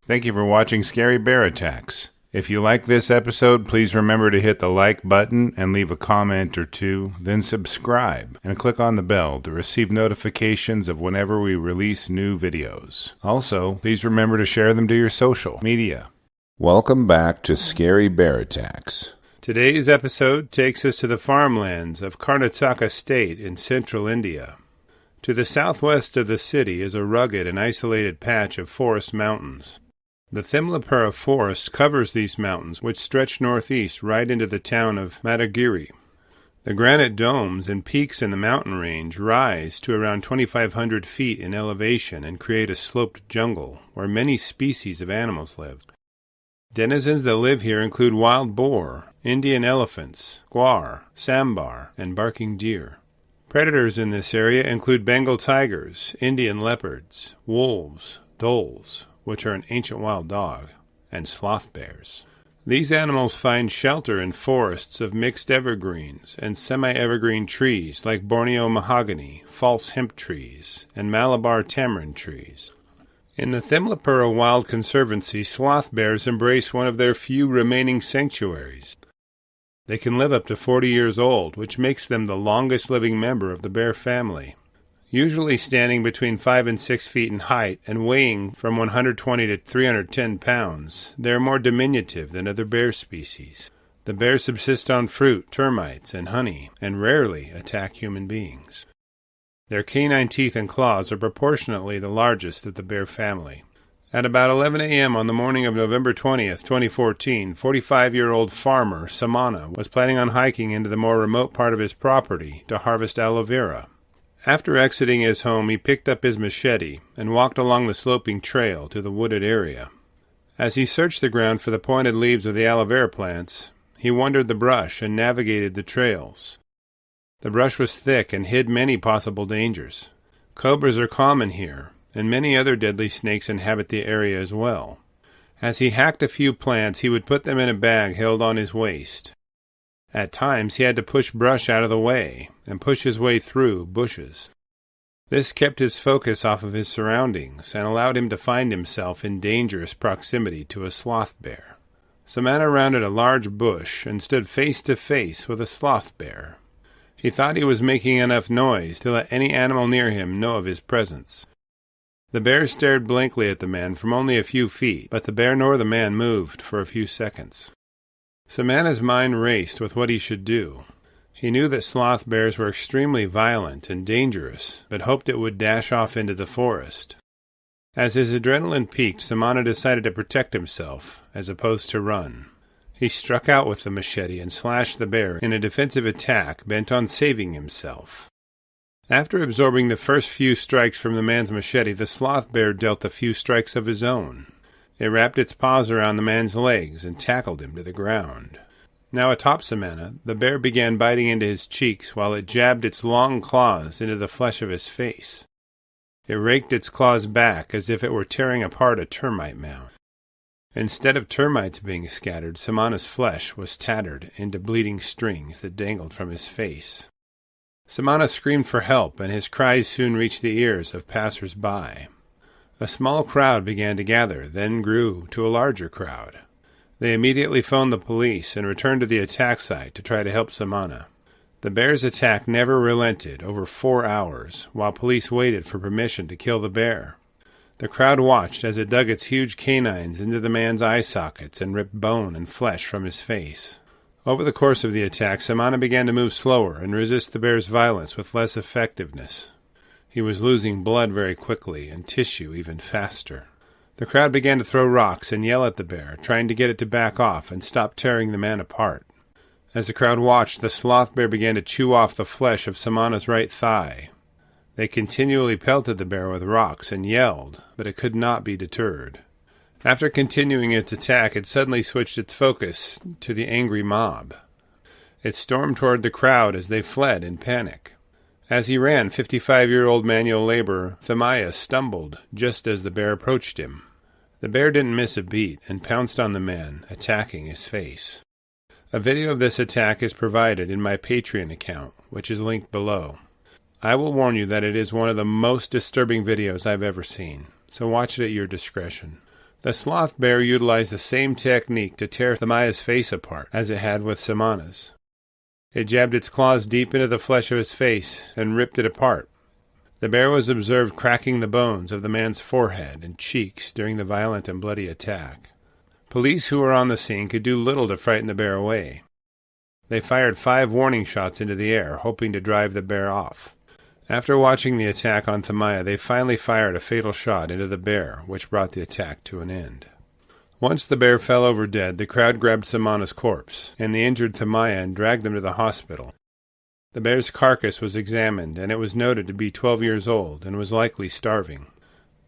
Thank you for watching Scary Bear Attacks. If you like this episode, please remember to hit the like button and leave a comment or two, then subscribe and click on the bell to receive notifications of whenever we release new videos. Also, please remember to share them to your social media. Welcome back to Scary Bear Attacks. Today's episode takes us to the farmlands of Karnataka state in central India. To the southwest of the city is a rugged and isolated patch of forest mountains. The Thimlapura Forest covers these mountains, which stretch northeast right into the town of Madhugiri. The granite domes and peaks in the mountain range rise to around 2,500 feet in elevation and create a sloped jungle where many species of animals live. Denizens that live here include wild boar, Indian elephants, gaur, sambar, and barking deer. Predators in this area include Bengal tigers, Indian leopards, wolves, dholes, which are an ancient wild dog, and sloth bears. These animals find shelter in forests of mixed evergreens and semi-evergreen trees like Borneo Mahogany, false hemp trees, and Malabar Tamarind trees. In the Thimlapura Wild Conservancy, sloth bears embrace one of their few remaining sanctuaries. They can live up to 40 years old, which makes them the longest living member of the bear family. Usually standing between 5 and 6 feet in height and weighing from 120 to 310 pounds, they are more diminutive than other bear species. The bears subsist on fruit, termites, and honey, and rarely attack human beings. Their canine teeth and claws are proportionately the largest of the bear family. At about 11 a.m. on the morning of November 20th, 2014, 45-year-old farmer Samana was planning on hiking into the more remote part of his property to harvest aloe vera. After exiting his home, he picked up his machete and walked along the sloping trail to the wooded area. As he searched the ground for the pointed leaves of the aloe vera plants, he wandered the brush and navigated the trails. The brush was thick and hid many possible dangers. Cobras are common here, and many other deadly snakes inhabit the area as well. As he hacked a few plants, he would put them in a bag held on his waist. At times he had to push brush out of the way and push his way through bushes. This kept his focus off of his surroundings and allowed him to find himself in dangerous proximity to a sloth bear. Samana rounded a large bush and stood face to face with a sloth bear. He thought he was making enough noise to let any animal near him know of his presence. The bear stared blankly at the man from only a few feet, but the bear nor the man moved for a few seconds. Samana's mind raced with what he should do. He knew that sloth bears were extremely violent and dangerous, but hoped it would dash off into the forest. As his adrenaline peaked, Samana decided to protect himself, as opposed to run. He struck out with the machete and slashed the bear in a defensive attack bent on saving himself. After absorbing the first few strikes from the man's machete, the sloth bear dealt a few strikes of his own. It wrapped its paws around the man's legs and tackled him to the ground. Now atop Samana, the bear began biting into his cheeks while it jabbed its long claws into the flesh of his face. It raked its claws back as if it were tearing apart a termite mound. Instead of termites being scattered, Samana's flesh was tattered into bleeding strings that dangled from his face. Samana screamed for help, and his cries soon reached the ears of passers-by. A small crowd began to gather, then grew to a larger crowd. They immediately phoned the police and returned to the attack site to try to help Samana. The bear's attack never relented over 4 hours, while police waited for permission to kill the bear. The crowd watched as it dug its huge canines into the man's eye sockets and ripped bone and flesh from his face. Over the course of the attack, Samana began to move slower and resist the bear's violence with less effectiveness. He was losing blood very quickly and tissue even faster. The crowd began to throw rocks and yell at the bear, trying to get it to back off and stop tearing the man apart. As the crowd watched, the sloth bear began to chew off the flesh of Samana's right thigh. They continually pelted the bear with rocks and yelled, but it could not be deterred. After continuing its attack, it suddenly switched its focus to the angry mob. It stormed toward the crowd as they fled in panic. As he ran, 55-year-old manual laborer Thamaya stumbled just as the bear approached him. The bear didn't miss a beat and pounced on the man, attacking his face. A video of this attack is provided in my Patreon account, which is linked below. I will warn you that it is one of the most disturbing videos I've ever seen, so watch it at your discretion. The sloth bear utilized the same technique to tear Thamaya's face apart as it had with Samana's. It jabbed its claws deep into the flesh of his face and ripped it apart. The bear was observed cracking the bones of the man's forehead and cheeks during the violent and bloody attack. Police who were on the scene could do little to frighten the bear away. They fired 5 warning shots into the air, hoping to drive the bear off. After watching the attack on Thamaya, they finally fired a fatal shot into the bear, which brought the attack to an end. Once the bear fell over dead, the crowd grabbed Samana's corpse and the injured Thamaya and dragged them to the hospital. The bear's carcass was examined, and it was noted to be 12 years old and was likely starving.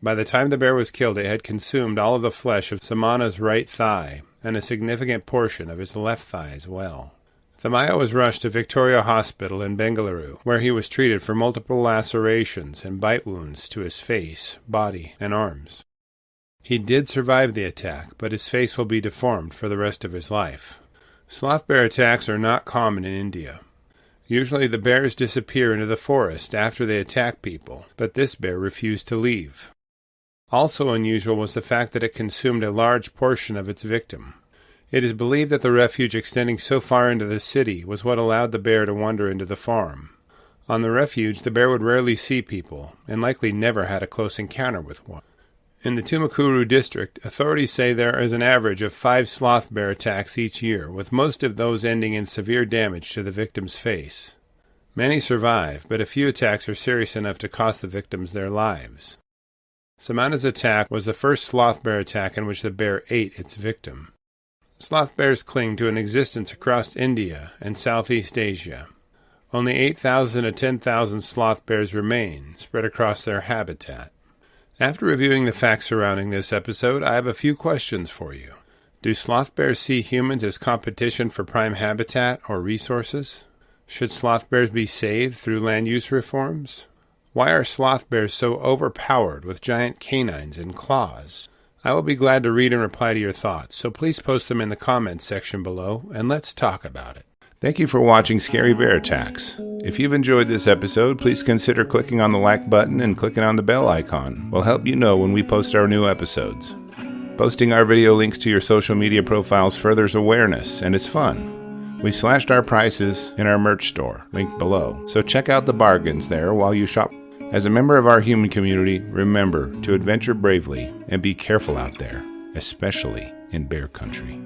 By the time the bear was killed, it had consumed all of the flesh of Samana's right thigh and a significant portion of his left thigh as well. Thamaya was rushed to Victoria Hospital in Bengaluru, where he was treated for multiple lacerations and bite wounds to his face, body, and arms. He did survive the attack, but his face will be deformed for the rest of his life. Sloth bear attacks are not common in India. Usually the bears disappear into the forest after they attack people, but this bear refused to leave. Also unusual was the fact that it consumed a large portion of its victim. It is believed that the refuge extending so far into the city was what allowed the bear to wander into the farm. On the refuge, the bear would rarely see people, and likely never had a close encounter with one. In the Tumakuru district, authorities say there is an average of 5 sloth bear attacks each year, with most of those ending in severe damage to the victim's face. Many survive, but a few attacks are serious enough to cost the victims their lives. Samana's attack was the first sloth bear attack in which the bear ate its victim. Sloth bears cling to an existence across India and Southeast Asia. Only 8,000 to 10,000 sloth bears remain, spread across their habitat. After reviewing the facts surrounding this episode, I have a few questions for you. Do sloth bears see humans as competition for prime habitat or resources? Should sloth bears be saved through land use reforms? Why are sloth bears so overpowered with giant canines and claws? I will be glad to read and reply to your thoughts, so please post them in the comments section below, and let's talk about it. Thank you for watching Scary Bear Attacks. If you've enjoyed this episode, please consider clicking on the like button and clicking on the bell icon. We'll help you know when we post our new episodes. Posting our video links to your social media profiles furthers awareness, and it's fun. We slashed our prices in our merch store, linked below, so check out the bargains there while you shop. As a member of our human community, remember to adventure bravely and be careful out there, especially in bear country.